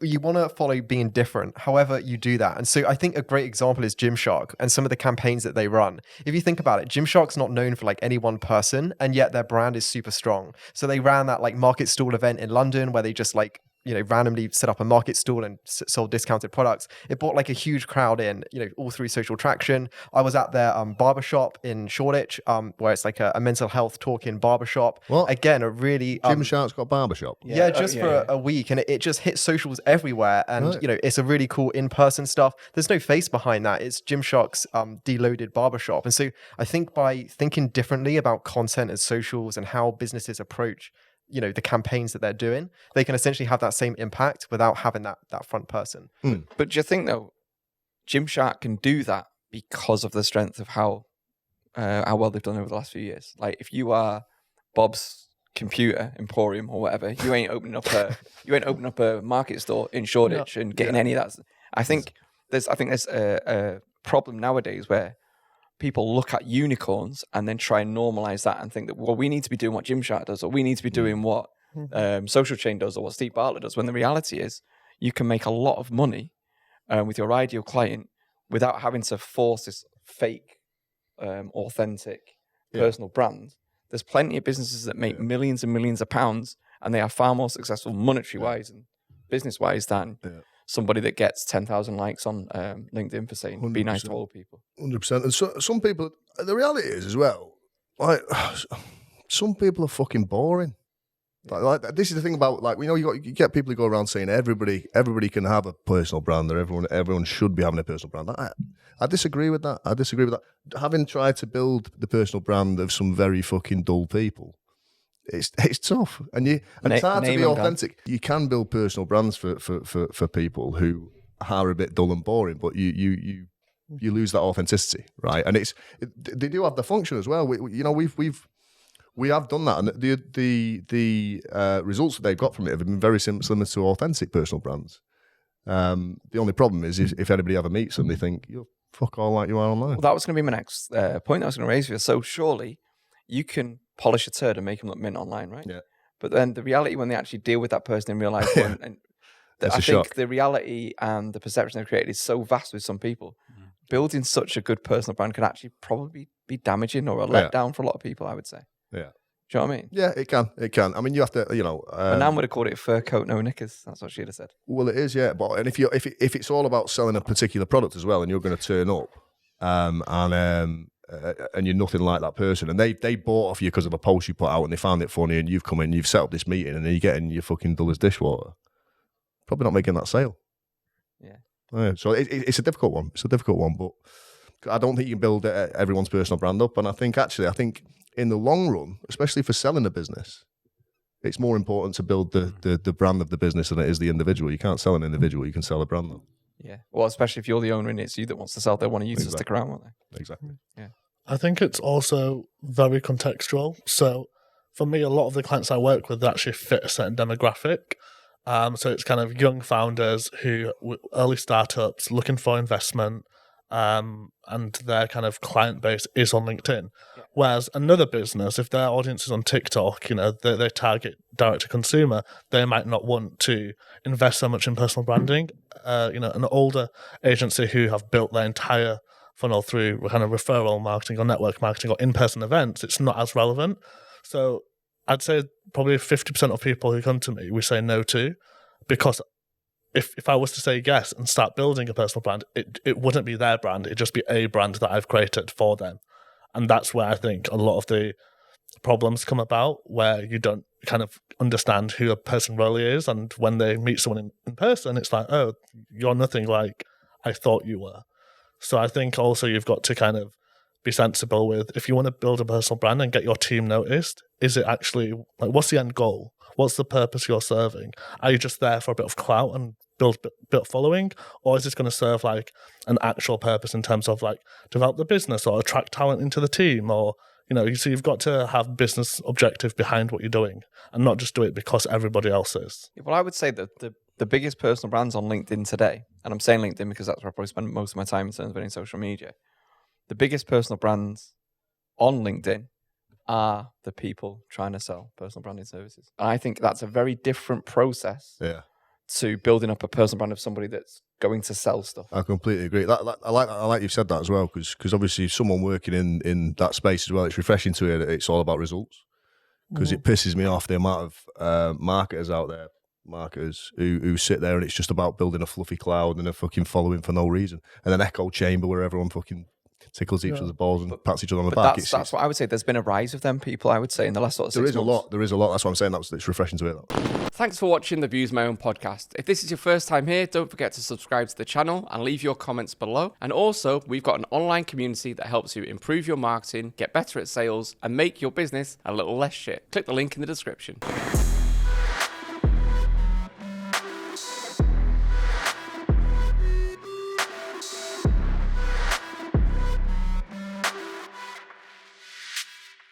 you want to follow being different, however you do that. And so I think a great example is Gymshark and some of the campaigns that they run. If you think about it, Gymshark's not known for like any one person, and yet their brand is super strong. So they ran that like market stall event in London where they just like, randomly set up a market stall and sold discounted products. It brought like a huge crowd in, all through social traction. I was at their barbershop in Shoreditch, where it's like a mental health talking barbershop. What? Again, a really... Gymshark's got a barbershop? Yeah, just for a week. And it just hit socials everywhere. And, Right. it's a really cool in-person stuff. There's no face behind that. It's Gymshark's deloaded barbershop. And so I think by thinking differently about content and socials and how businesses approach the campaigns that they're doing, they can essentially have that same impact without having that front person. But do you think though, Gymshark can do that because of the strength of how well they've done over the last few years? Like if you are Bob's Computer Emporium or whatever, you ain't opening up a market store in Shoreditch and getting any of that. I think there's a problem nowadays where people look at unicorns and then try and normalize that and think that, well, we need to be doing what Gymshark does, or we need to be doing what Social Chain does, or what Steve Bartlett does, when the reality is you can make a lot of money with your ideal client without having to force this fake, authentic, personal brand. There's plenty of businesses that make millions and millions of pounds, and they are far more successful monetary-wise and business-wise than somebody that gets 10,000 likes on LinkedIn for saying, 100%. Be nice to all people. 100%. And so, some people, the reality is as well, like, some people are fucking boring. Like this is the thing about, like, you get people who go around saying everybody can have a personal brand, or everyone should be having a personal brand. I disagree with that. Having tried to build the personal brand of some very fucking dull people, it's tough, and it's hard to be authentic. You can build personal brands for people who are a bit dull and boring, but you lose that authenticity, right? And they do have the function as well. We have done that, and the results that they've got from it have been very similar to authentic personal brands. The only problem is if anybody ever meets them, they think you're fuck all like you are online. Well, that was going to be my next point I was going to raise for you. So surely you can polish a turd and make them look mint online, right? Yeah. But then the reality when they actually deal with that person in real life, I think the reality and the perception they've created is so vast with some people. Building such a good personal brand can actually probably be damaging or a letdown for a lot of people, I would say. Yeah. Do you know what I mean? Yeah, it can. I mean, you have to, and Nan would have called it fur coat, no knickers. That's what she'd have said. Well, it is, yeah. But and if it's all about selling a particular product as well, and you're going to turn up, and you're nothing like that person, and they bought off you because of a post you put out, and they found it funny, and you've come in, you've set up this meeting, and then you're getting your fucking dull as dishwater. Probably not making that sale. Yeah. So it's a difficult one. But I don't think you can build everyone's personal brand up, and I think in the long run, especially for selling a business, it's more important to build the brand of the business than it is the individual. You can't sell an individual, you can sell a brand though. Yeah. Well, especially if you're the owner and it's you that wants to sell, they want you to stick around, won't they? Exactly. Yeah. I think it's also very contextual. So for me, a lot of the clients I work with actually fit a certain demographic. So it's kind of young founders who early startups looking for investment, and their kind of client base is on LinkedIn. Yeah. Whereas another business, if their audience is on TikTok, they target direct to consumer, they might not want to invest so much in personal branding. An older agency who have built their entire funnel through kind of referral marketing or network marketing or in-person events, it's not as relevant. So I'd say probably 50% of people who come to me, we say no to, because if I was to say yes and start building a personal brand, it wouldn't be their brand. It'd just be a brand that I've created for them. And that's where I think a lot of the problems come about, where you don't kind of understand who a person really is. And when they meet someone in person, it's like, oh, you're nothing like I thought you were. So I think also you've got to kind of be sensible with, if you want to build a personal brand and get your team noticed, is it actually, like, what's the end goal? What's the purpose you're serving? Are you just there for a bit of clout and build a bit of following? Or is this going to serve like an actual purpose in terms of like develop the business or attract talent into the team? Or, so you've got to have business objective behind what you're doing and not just do it because everybody else is. Well, I would say that the biggest personal brands on LinkedIn today, and I'm saying LinkedIn because that's where I probably spend most of my time in terms of any social media, the biggest personal brands on LinkedIn are the people trying to sell personal branding services. I think that's a very different process to building up a personal brand of somebody that's going to sell stuff. I completely agree. I like you've said that as well, because obviously someone working in that space as well, it's refreshing to hear that it's all about results. Because it pisses me off the amount of marketers out there, who sit there and it's just about building a fluffy cloud and a fucking following for no reason, and an echo chamber where everyone fucking tickles each other's balls and pats each other on the back. That's what I would say. There's been a rise of them people, I would say, in the last sort of 6 months. There is a lot. That's what I'm saying. It's refreshing to hear that. Thanks for watching the Views My Own podcast. If this is your first time here, don't forget to subscribe to the channel and leave your comments below. And also, we've got an online community that helps you improve your marketing, get better at sales, and make your business a little less shit. Click the link in the description.